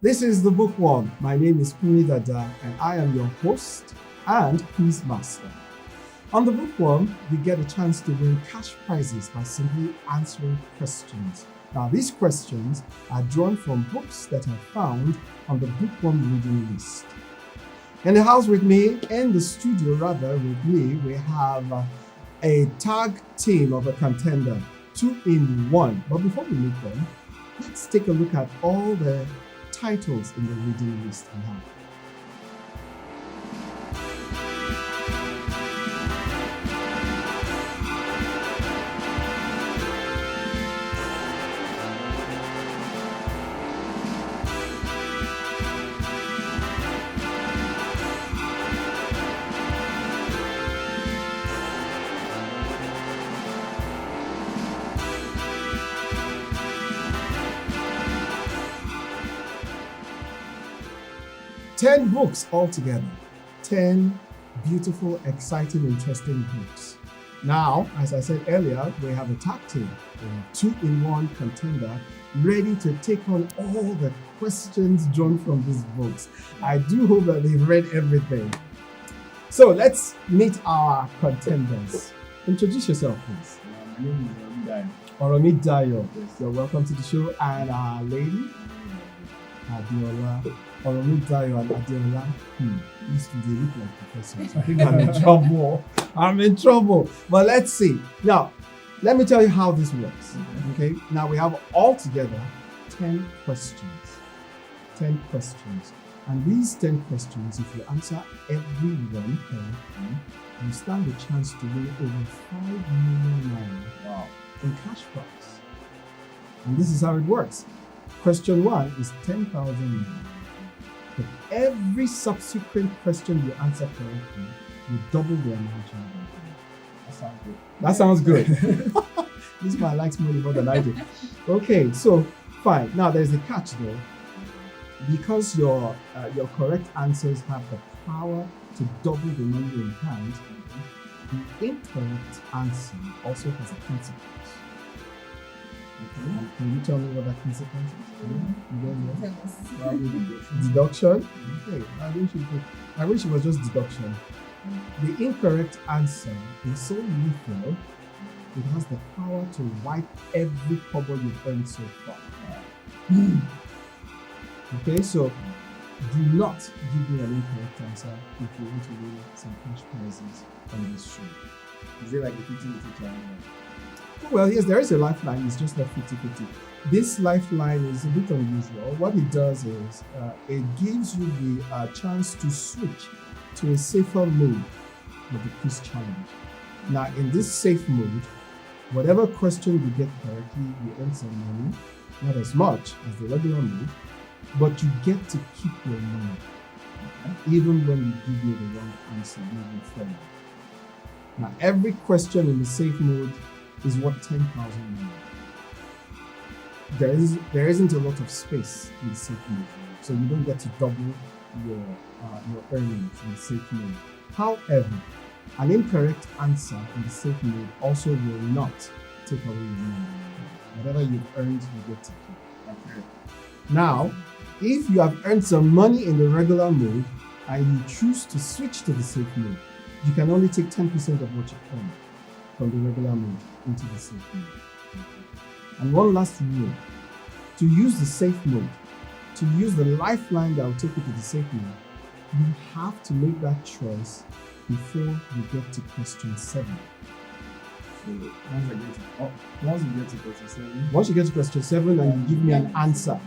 This is the Bookworm. My name is Kunle Dada, and I am your host and quiz master. On the Bookworm, you get a chance to win cash prizes by simply answering questions. Now, these questions are drawn from books that are found on the Bookworm reading list. In the house with me, in the studio rather with me, we have a tag team of a contender, 2 in 1. But before we meet them, let's take a look at all the titles in the reading list we have. Ten books altogether. 10 beautiful, exciting, interesting books. Now, as I said earlier, we have a tag team. We have 2 in 1 contender ready to take on all the questions drawn from these books. I do hope that they've read everything. So let's meet our contenders. Introduce yourself, please. My name is Oromidayo. Oromidayo. Yes. You're welcome to the show. And our lady, Adeola. Oromidayo and Adeola. These two, they look like professors. I think I'm in trouble. I'm in trouble. But let's see. Now, let me tell you how this works. Okay? Now, we have altogether 10 questions. 10 questions. And these 10 questions, if you answer every one correctly, you stand a chance to win over 5 million naira in cash prize. And this is how it works. Question 1 is 10,000 naira. But every subsequent question you answer correctly, you double the amount you have. That sounds good. That sounds good. This man likes money more than I do. Okay, so fine. Now there's a catch though. Because your correct answers have the power to double the number in hand, the incorrect answer also has a consequence. Okay. Can you tell me what that consequence is? Deduction? Okay. I wish it was just deduction. The incorrect answer is so lethal, it has the power to wipe every kobo you've earned so far. Okay, so do not give me an incorrect answer if you want to win some cash prizes on this show. Is it like a 50-50 challenge? Well, yes, there is a lifeline. It's just not 50-50. This lifeline is a bit unusual. What it does is it gives you the chance to switch to a safer mode of the quiz challenge. Now, in this safe mode, whatever question you get correctly, you earn some money. Not as much as the regular mode, but you get to keep your money, even when you give me the wrong answer moving forward. Now, every question in the safe mode is worth 10,000 naira. There isn't a lot of space in the safe mode, so you don't get to double your earnings in the safe mode. However, an incorrect answer in the safe mode also will not take away your money. Whatever you've earned, you get to keep. Okay. Now, if you have earned some money in the regular mode and you choose to switch to the safe mode, you can only take 10% of what you earn from the regular mode into the safe mode. And one last rule, to use the safe mode, to use the lifeline that will take you to the safe mode, you have to make that choice before you get to question 7. So once you get to question 7? Once you get to question 7 and you give me an answer,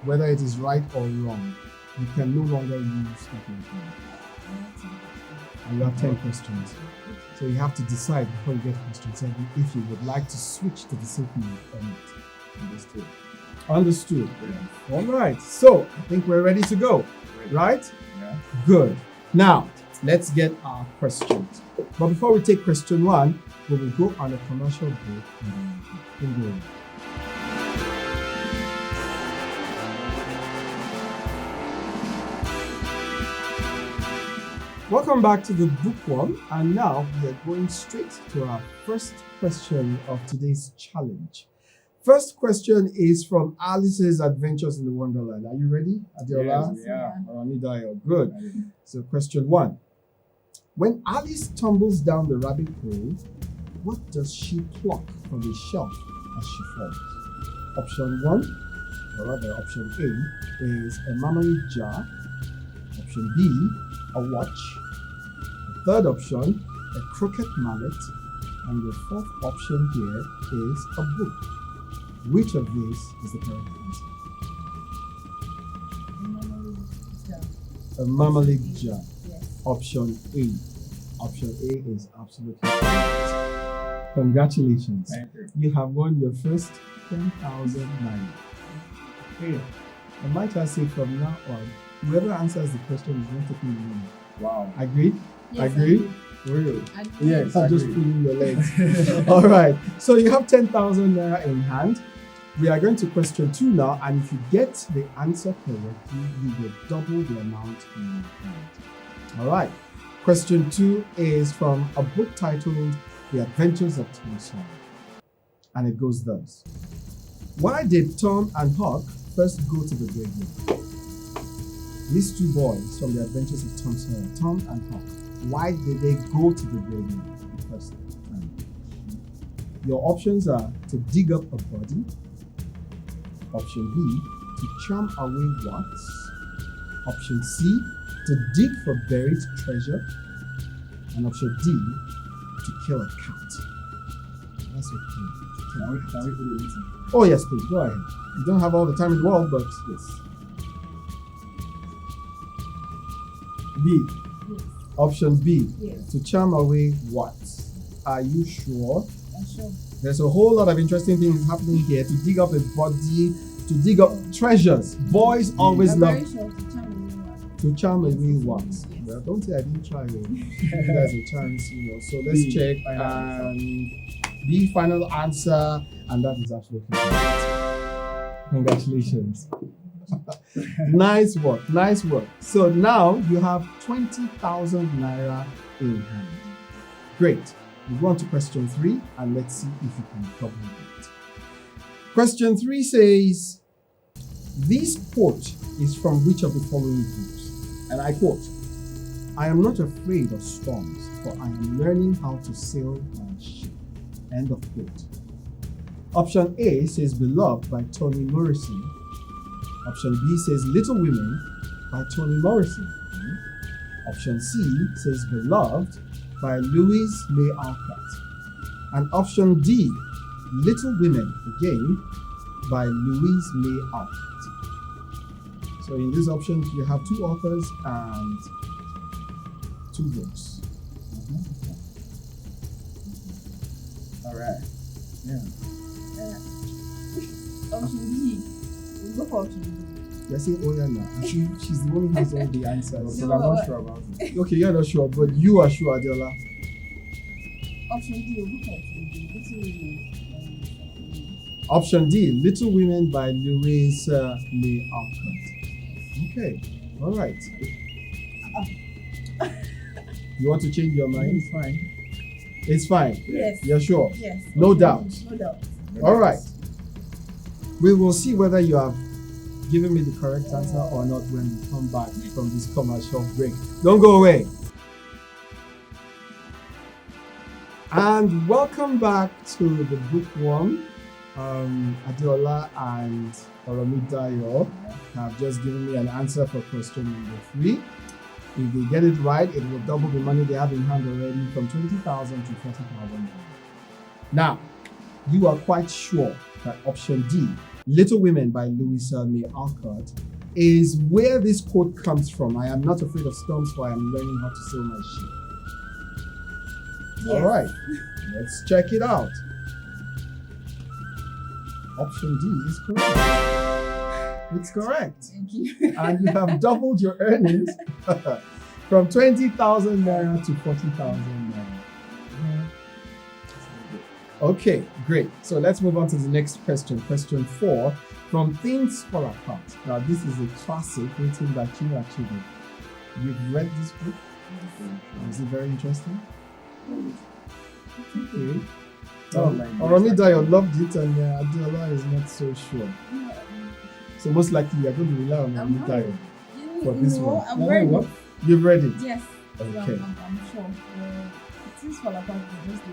whether it is right or wrong, you can no longer use that method. And you have 10 questions. So you have to decide before you get to question 7 if you would like to switch to the safe mode or not. Understood. Understood. Yeah. All right. So I think we're ready to go. Right? Yeah. Good. Now, let's get our questions. But before we take question 1, we will go on a commercial break and then Welcome back to the Bookworm, and now we are going straight to our first question of today's challenge. First question is from Alice's Adventures in the Wonderland. Are you ready, Adeola? Yes, yeah. Oromidayo, good. So question 1. When Alice tumbles down the rabbit hole, what does she pluck from the shelf as she falls? Option 1, or rather option A, is a marmalade jar. Option B, a watch. The third option, a crooked mallet. And the fourth option here is a book. Which of these is the correct answer? A marmalade jar. Yes. Option A. Option A is absolutely correct. Congratulations. Thank you. You have won your first 10,000 naira. Hey. I might just say from now on, whoever answers the question is going to taking the money. Wow. Agreed? Yes, Agreed? Really? Yes, I'm just agreed. pulling your legs. All right. So you have 10,000 naira in hand. We are going to question 2 now, and if you get the answer correctly, you will double the amount in your hand. All right. Question 2 is from a book titled The Adventures of Tom Sawyer. And it goes thus. Why did Tom and Huck first go to the graveyard? These 2 boys from The Adventures of Tom Sawyer, Tom and Huck, why did they go to the graveyard the first time? Your options are to dig up a body. Option B, to charm away what? Option C, to dig for buried treasure. And option D, to kill a cat. That's okay. Can we put it in? Oh yes, please, go ahead. You don't have all the time in the world, but yes. B. Yes. Option B, Yes. to charm away what? Are you sure? I'm sure. There's a whole lot of interesting things happening here. To dig up a body, to dig up treasures. Boys always I'm love very sure to charm anyone. to charm away what? Yes. Well, don't say I didn't try. Give you guys a chance, So let's B, check. final And B, final answer, and that is absolutely correct. Congratulations. Nice work, nice work. So now you have 20,000 naira in hand. Great. We go on to question 3, and let's see if you can double it. Question 3 says, this quote is from which of the following books? And I quote, I am not afraid of storms, for I am learning how to sail my ship. End of quote. Option A says Beloved by Toni Morrison. Option B says Little Women by Toni Morrison. Option C says Beloved by Louise May Alcott. And option D, Little Women, again, by Louise May Alcott. So in these options, you have 2 authors and 2 books. All right. Yeah. Option D. We'll go for option D. You're saying, oh yeah, no. And she's the one who has all the answers. But I'm not sure about it. Okay, you're not sure, but you are sure, Adeola. Option D. We'll go for option D. Little Women. Option D, Little Women by Louise May Alcott. Okay, all right. You want to change your mind? It's fine. It's fine. Yes. You're sure? Yes. No Option doubt. D, no doubt. All right. We will see whether you have given me the correct answer or not when we come back from this commercial break. Don't go away. And welcome back to the Bookworm. Adeola and Oromidayo have just given me an answer for question number 3. If they get it right, it will double the money they have in hand already from 20,000 to 40,000. Now, you are quite sure that option D, Little Women by Louisa May Alcott, is where this quote comes from. I am not afraid of storms, for I am learning how to sail my ship. Yes. All right, let's check it out. Option D is correct. It's correct. Thank you. And you have doubled your earnings from 20,000 naira to 40,000 naira. Okay, great. So let's move on to the next question. Question 4, from Things Fall Apart. Now, this is a classic written by Chinua Achebe. You've read this book? Is it very interesting? Okay. Oromidayo loved it, and Adeola is not so sure. So most likely you are going to rely on Oromidayo for this one. I'm ready. What? You've read it? Yes. Okay. I'm sure. It is for apart just a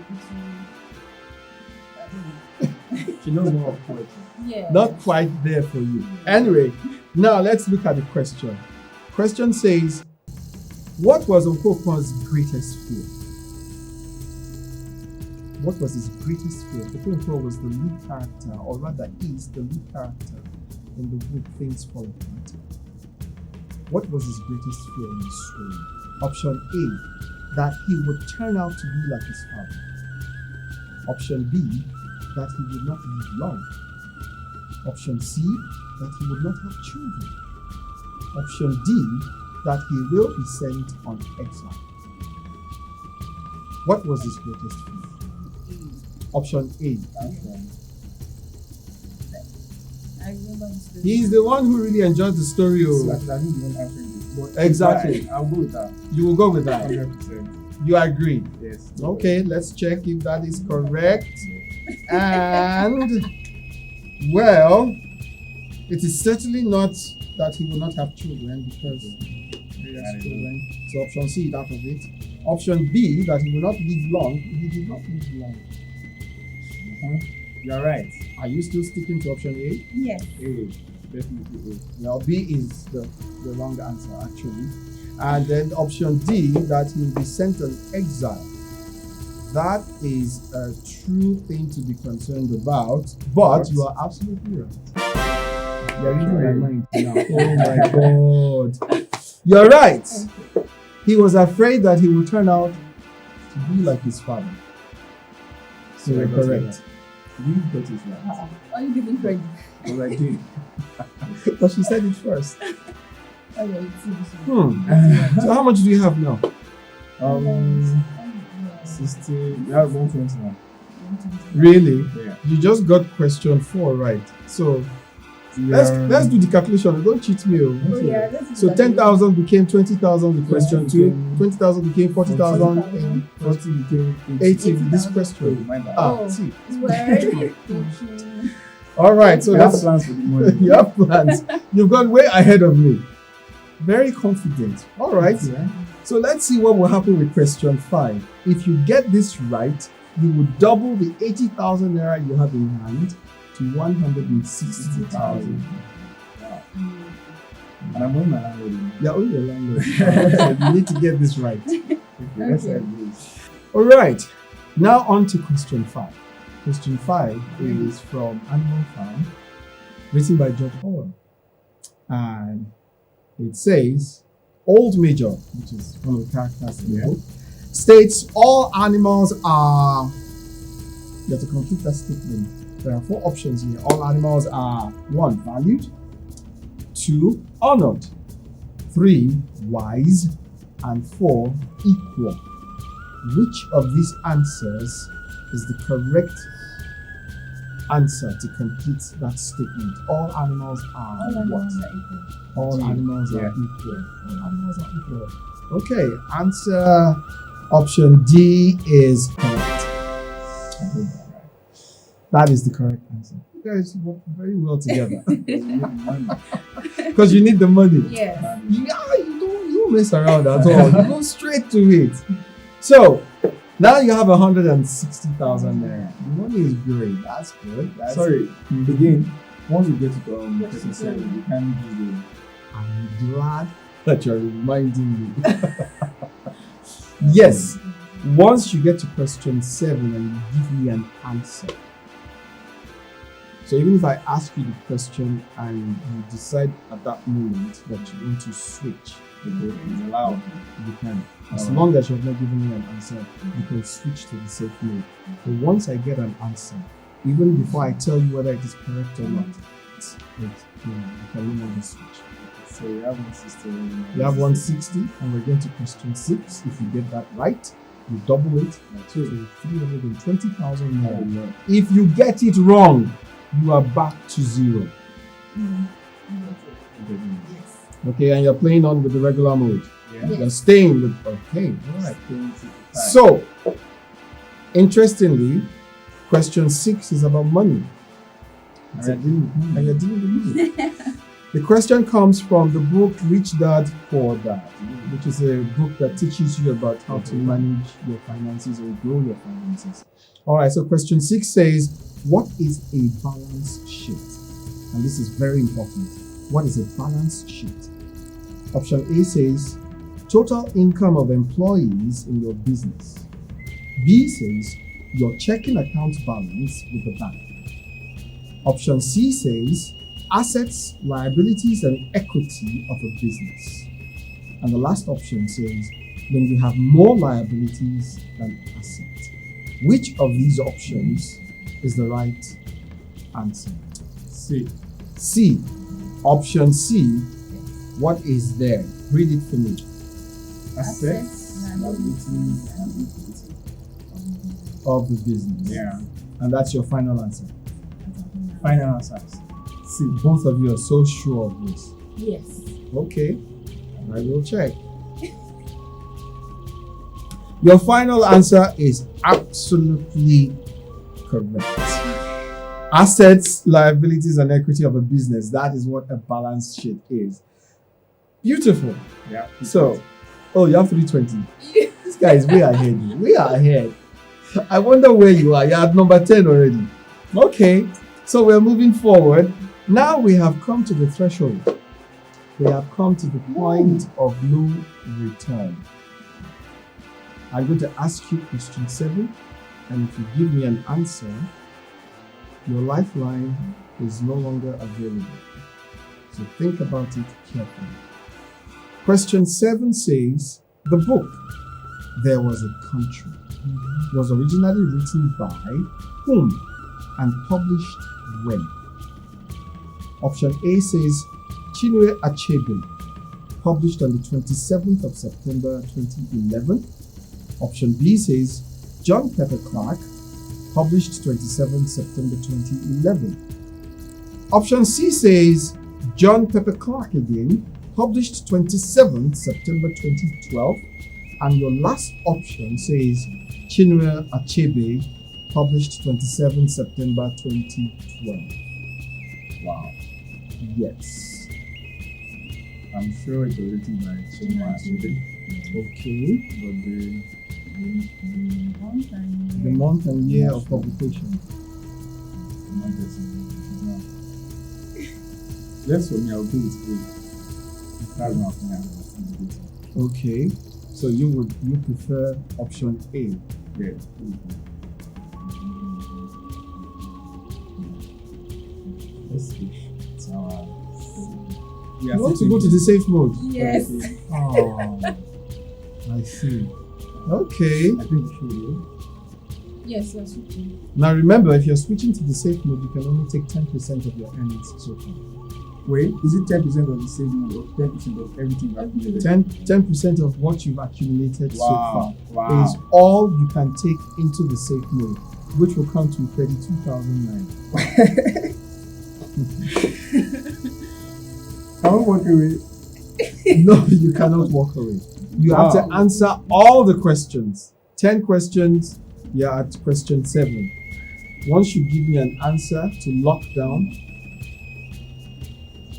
bit She knows more of poetry. yeah. Not quite there for you. Anyway, now let's look at the question. Question says, what was Okonkwo's greatest fear? What was his greatest fear? Okonkwo was the lead character, or rather is the lead character in the book Things Fall Apart. What was his greatest fear in the story? Option A, that he would turn out to be like his father. Option B, that he would not live long. Option C, that he would not have children. Option D, that he will be sent on exile. What was his greatest fear? Option A. I remember the story. He's the one who really enjoyed the story. So I think the one answering this. But Exactly. I'll go with that. You will go with that. 100%. You agree? Yes. Okay, let's check if that is correct. And, well, it is certainly not that he will not have children because he has children. So option C is out of it. Option B, that he will not live long. He did not live long. You're right. Are you still sticking to option A? Yes. A. Definitely Well, B is the wrong answer, actually. And then option D, that he will be sent on exile. That is a true thing to be concerned about, but you are absolutely right. You're reading my mind now. Oh my God. You're right. He was afraid that he would turn out to be like his father. So you're correct. You got it right. Are you giving credit? But I did. But she said it first. Oh, yeah, it's So how much do you have now? 60. We have 120 now. Really? Yeah. You just got question 4 right. So let's do the calculation. Don't cheat me. Oh, yeah, let's So 10,000 became 20,000 with question 2. 20,000 became 40,000. And 40 became 80 with this question. My bad. Oh. See. Well, All right. So I have that's plans for the money. you have plans. You've gone way ahead of me. Very confident. All right. Yeah. So let's see what will happen with question 5. If you get this right, you will double the 80,000 naira you have in hand to 160,000. Wow. And I'm owing my landlord. You're only a landlord. You need to get this right. Okay, let's Okay. have this. All right. Now on to question 5. Question 5 is from Animal Farm, written by George Orwell. And it says, Old Major, which is one of the characters in the book, states all animals are. You have to complete that statement. There are 4 options here. All animals are 1. Valued, 2. Honored, 3. Wise, and 4. Equal. Which of these answers is the correct answer to complete that statement? All animals are what? All animals are equal. All animals are equal. Okay, answer option D is correct. That is the correct answer. You guys work very well together. Because you need the money. yes. Yeah, you don't mess around at all. You go straight to it. So now you have 160,000 naira. The money is great. That's good. Sorry, again, once you get to 37, you can't do the. I'm glad that you're reminding me. Yes, once you get to question 7 and you give me an answer. So even if I ask you the question and you decide at that moment that you want to switch, It's allowed. you can. As long as you have not given me an answer, you can switch to the safe mode. But once I get an answer, even before I tell you whether it is correct or not, you can no longer switch. So you have 160. You have 160, and we're going to question 6. If you get that right, you double it to 320,000 naira. If you get it wrong, you are back to 0. Yes. Okay, and you're playing on with the regular mode. Yeah. Yes. You're staying with, okay, all right. So, interestingly, Question 6 is about money. And you're dealing with money. And you're dealing with money. The question comes from the book Rich Dad, Poor Dad, which is a book that teaches you about how to manage your finances or grow your finances. All right, so question 6 says, what is a balance sheet? And this is very important. What is a balance sheet? Option A says, total income of employees in your business. B says, your checking account balance with the bank. Option C says, assets, liabilities, and equity of a business. And the last option says, when you have more liabilities than assets. Which of these options is the right answer? C. C. Option C. What is there? Read it for me. Assets, liabilities, and equity. Of the business. Yeah. And that's your final answer. Final answers. See, both of you are so sure of this. Yes. Okay, I will check. Your final answer is absolutely correct. Assets, liabilities, and equity of a business. That is what a balance sheet is. Beautiful. Yeah. So, oh, you have 320. This guy is way ahead. We are ahead. I wonder where you are. You're at number 10 already. Okay, so we're moving forward. Now we have come to the threshold. We have come to the point of no return. I'm going to ask you question 7, and if you give me an answer, your lifeline is no longer available. So think about it carefully. Question 7 says, the book, There Was a Country, was originally written by whom and published when? Option A says Chinwe Achebe, published on the 27th of September 2011. Option B says John Pepper Clark, published 27th September 2011. Option C says John Pepper Clark again, published 27th September 2012. And your last option says Chinwe Achebe, published 27th September 2012. Wow. Yes. I'm sure it was written by Chinwe Achebe. Okay. But The month and year of publication. Let's for me, I'll go with A. That's my opinion. Okay. So you prefer option A. Yeah. Let's see. You want to go to the safe mode? Yes. Oh, I see. Okay. I think we should. Yes, you're switching. Now remember, if you're switching to the safe mode, you can only take 10% of your earnings so far. Wait, is it 10% of the saving or 10% of everything you've accumulated? 10% of what you've accumulated so far Wow. is all you can take into the safe mode, which will come to 32,009. Can we walk away? No, you cannot walk away. You have to answer all the questions. 10 questions, you're at question 7. Once you give me an answer to lock down,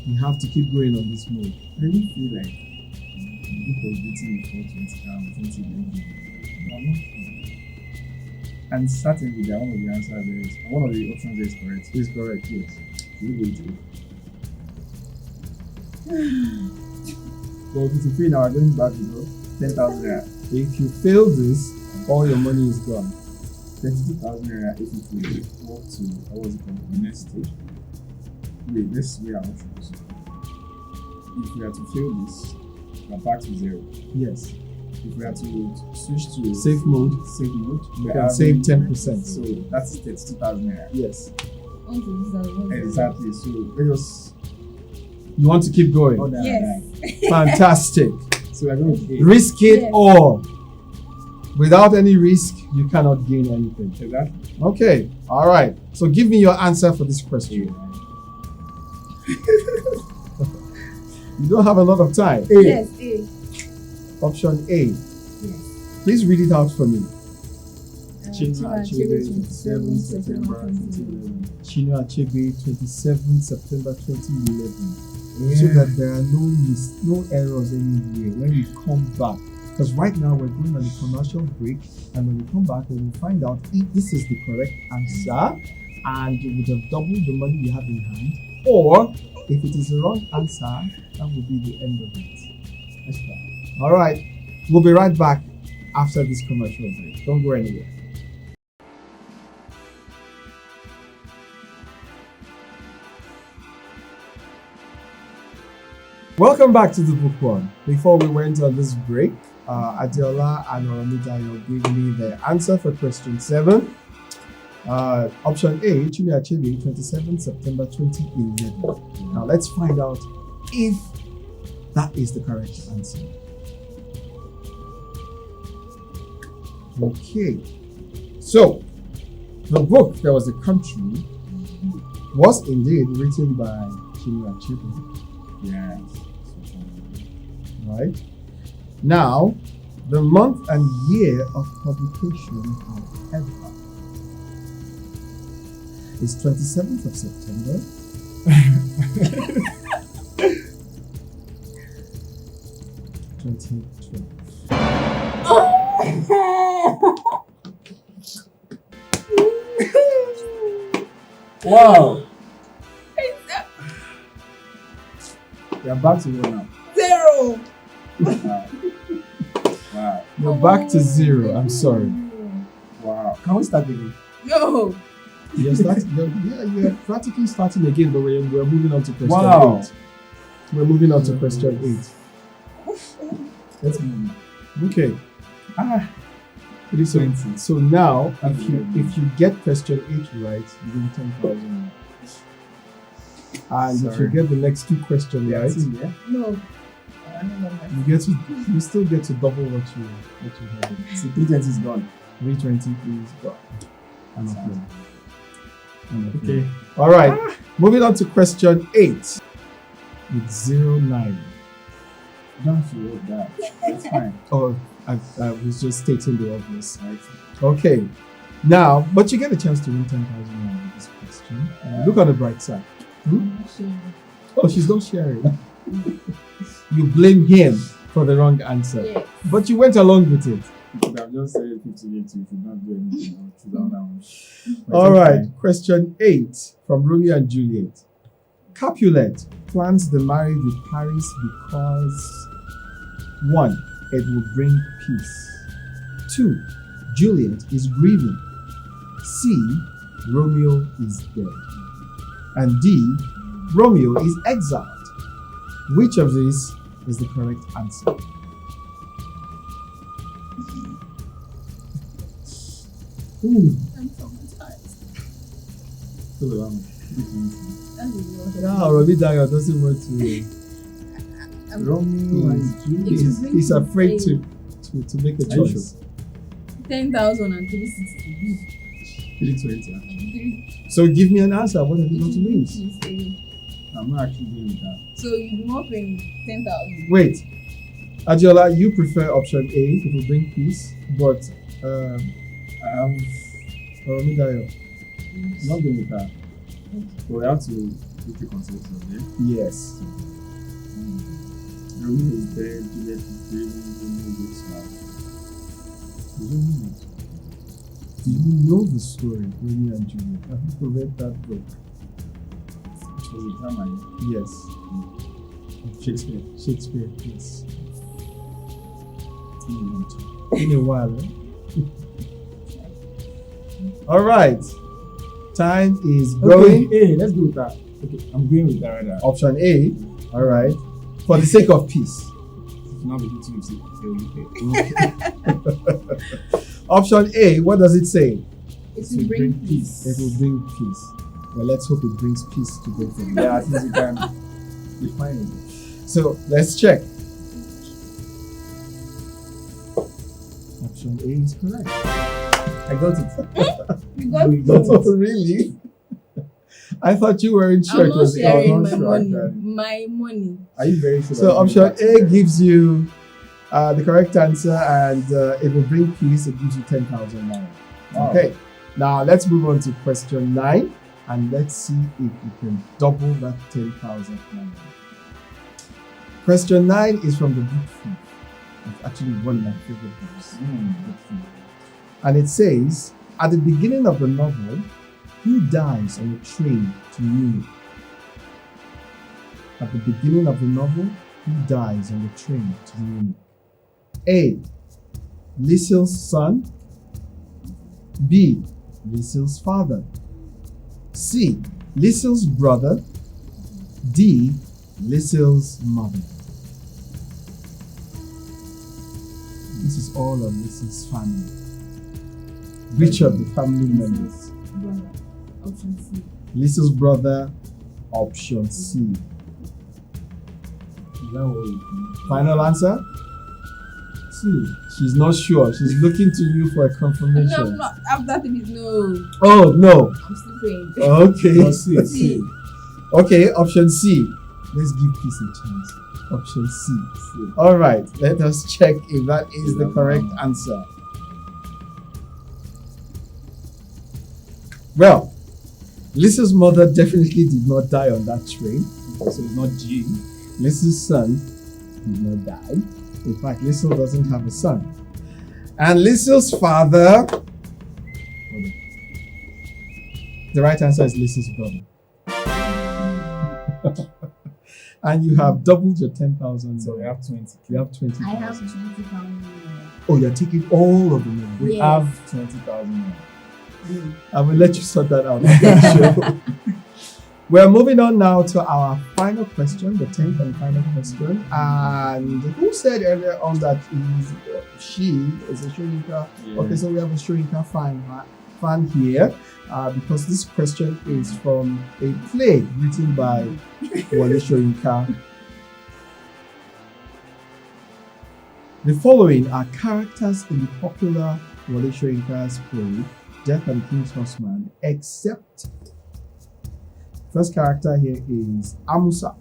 you have to keep going on this mode. I really feel like the book was written before 2011. And certainly, one of the answers is one of the options is correct. Is correct, yes. You will do. Well, if you fail now, going back, 10,000 naira. If you fail this, all your money is gone. 22,000 naira if you fail. Walk to, what was it called? The next stage. Wait, let's weigh our options. If we are to fail this, we are back to 0. Yes. If we are to switch to Safe mode, we you can are save having- 10%. So that's 32,000 naira. Yes. Exactly. So let us You want to keep going? order Yes. Fantastic. So we are going to Risk it Yes. all. Without any risk, you cannot gain anything. Exactly. Okay. All right. So give me your answer for this question. You don't have a lot of time. A. Yes, A. Option A. Yes. Please read it out for me. Chinua Achebe, 27 September 2011. Chinua Achebe, 27 September 2011. So that there are no errors anywhere when we come back. Because right now we're going on a commercial break, and when we come back, we will find out if this is the correct answer, and you would have doubled the money you have in hand, or if it is the wrong answer, that will be the end of it. Let's try. All right, we'll be right back after this commercial break. Don't go anywhere. Welcome back to the Bookworm. Before we went on this break, Adeola and Oromidayo gave me the answer for question 7. Option A, Chinua Achebe, 27 September 2011. Now let's find out if that is the correct answer. Okay. So, the book that was a country was indeed written by Chinua Achebe. Yes. Right? Now, the month and year of publication, however, is 27th of September. 2012. Wow. You're back to 1 now. 0. Wow. Wow. You're back to 0. I'm sorry. Wow. Can we start again? No. You're practically starting again, but we're moving on to question Wow. 8. We're moving on to question 8. Let's move on. Okay. So, So now, if you get question 8 right, you win 10,000. And if you get the next 2 questions right, No. you still get to double what you have. So 320 is gone. 320 is gone. Okay. All right. Moving on to question 8 with 0 Naira. You don't have to worry that. That's fine. Oh, I was just stating the obvious. Right? Okay. Now, but you get a chance to win 10,000 Naira with this question. Look on the bright side. Oh, she's not sharing. You blame him for the wrong answer. Yes. But you went along with it. You could have just said 58, you should not do anything. All right. Question 8 from Romeo and Juliet. Capulet plans the marriage with Paris because 1. It will bring peace. 2. Juliet is grieving. C. Romeo is dead. And D. Romeo is exiled. Which of these is the correct answer? I'm traumatized. Yeah, Oromidayo doesn't want to. Romeo and Juliet. He's afraid to make a choice. 10,000 and 360. 320. So give me an answer. What have you got to lose? I'm not actually doing with that. So you're not paying 10,000. Wait, Adeola, you prefer option A. It will bring peace, but Oromidayo. I'm not doing with that. But we have to make a consensus, yeah? Yes. Romeo is dead, Juliet is grieving, Romeo is exiled. Do you know the story, Romeo and Juliet? Have you read that book? It was a drama. Yes. Shakespeare. Shakespeare, yes. In a while, eh? All right. Time is going. Okay, hey, let's go with that. Okay, I'm going with that right now. Option A. All right. For the sake of peace. Now be good to you, Option A. What does it say? It will bring peace. It will bring peace. Well, let's hope it brings peace to both of you. Yeah, I think you can define it. So let's check. Option A is correct. I got it. We got it. Oh, really? I thought you weren't sure. I'm not sharing my sure, money. okay. My money. Are you very sure? So option A gives you the correct answer, and it will bring peace. It gives you 10,000 naira. Wow. Okay, now let's move on to question 9 and let's see if we can double that 10,000 naira. Question 9 is from the book Thief. It's actually one of my favorite books. Book Thief. And it says, at the beginning of the novel, who dies on a train to Munich? At the beginning of the novel, who dies on the train to Munich? A. Liessel's son. B. Liessel's father. C. Liessel's brother. D. Liessel's mother. This is all of Liessel's family. Which of the family members? Brother. Option C. Liessel's brother, option C. Is that what you think? Final answer? See. She's not sure. She's looking to you for a No, I'm confirmation. not. After this, no. Oh, no. I'm still praying. Okay. Oh, see. Okay, option C. Let's give peace a chance. Option C. All right, let us check if that is the correct answer. Well, Lisa's mother definitely did not die on that train. So it's not G. Lisa's son did not die. In fact, Lisa doesn't have a son. And Lisa's father. The right answer is Lisa's brother. And you have doubled your 10,000. So we have 20. You have 20,000. I have 20,000. Oh, you're taking all of the money. We Yeah. have 20,000. I will let you sort that out. Sure. We're moving on now to our final question, the 10th and final question. And who said earlier on that she is a Shoyinka? Yeah. Okay, so we have a Shoyinka fan here because this question is from a play written by Wole Shoyinka. The following are characters in the popular Wole Shoyinka's play, Death and King's Horseman, except first character here is Amusa.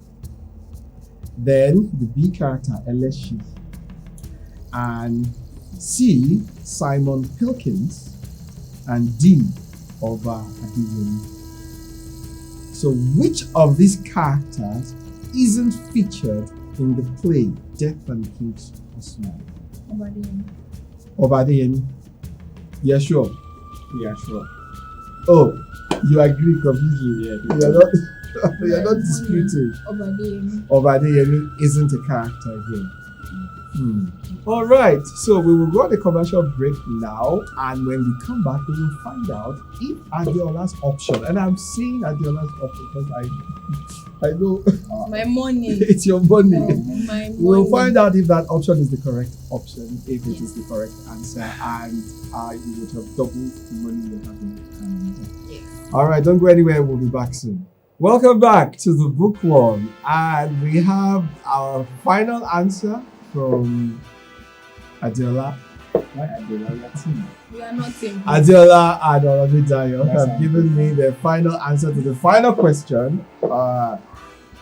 Then the B character, Eleshi. And C, Simon Pilkins. And D, Oba Adeyemo. So which of these characters isn't featured in the play Death and King's Horseman? Oba Adeyemo. Yeah, sure. Yeah, sure. Oh, you agree completely. Yeah. You're not disputing. Obadeyemo. Oba Adeyemo isn't a character here. All right, so we will go on a commercial break now, and when we come back, we will find out if Adeola's option, and I'm saying Adeola's option because I know My money. it's your money. My money. We'll find out if that option is the correct option, if it is the correct answer, and you would have doubled the money you have in your hand. Yes. All right, don't go anywhere. We'll be back soon. Welcome back to the Bookworm, and we have our final answer from Adeola. Why Adela? We are team. We are not simple. Adeola and Oromidayo That's have given me the final answer to the final question on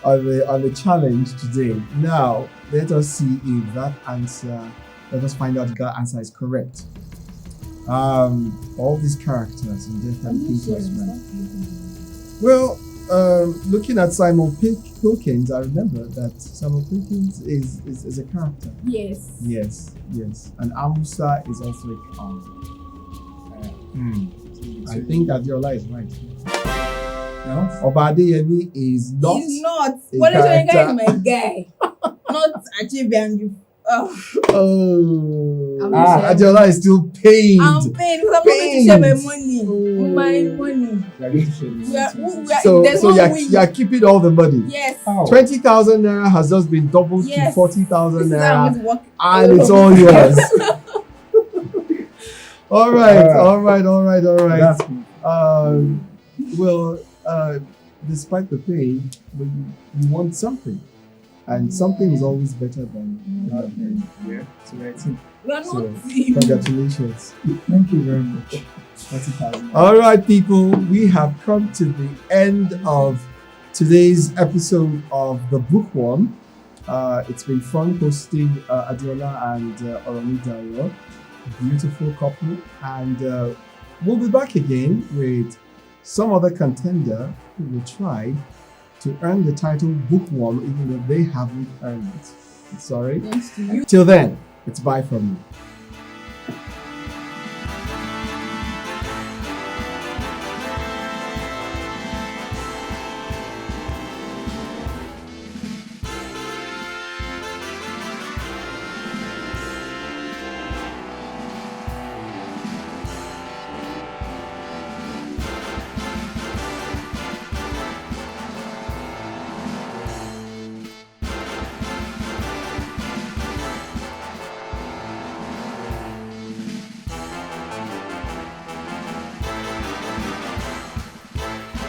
the challenge today. Now, let us see if that answer. Let us find out if that answer is correct. All these characters in Death and King's Horseman. Well, looking at Simon Pilkins, I remember that Simon Pilkins is a character. Yes. Yes. And Amusa is also a character. I think Adeola is right. No? Oba Adeyemo is not. He's not. a What is your guy? character. Is my guy. Not Achieve and you. Oh, Oh, I'm Adeola is still pained. I'm paying because I'm not going to share my Pains. money. Oh. My money. We are going to share this. We are, So there's no you're keeping all the money. Yes. How? 20,000 naira has just been doubled to Yes. 40,000 This is how I'm naira, going to work. and it's all yours. All right. That's cool. Well, despite the pain, you want something, and something is always better than nothing. Yeah. So we are team. We are not So, team. congratulations. Thank you very much. 40,000. All right, people, we have come to the end of today's episode of The Bookworm. It's been fun hosting Adeola and Oromidayo, beautiful couple. And we'll be back again with some other contender who will try to earn the title Bookworm even though they haven't earned it. Sorry. Thanks to you. Till then, it's bye from me.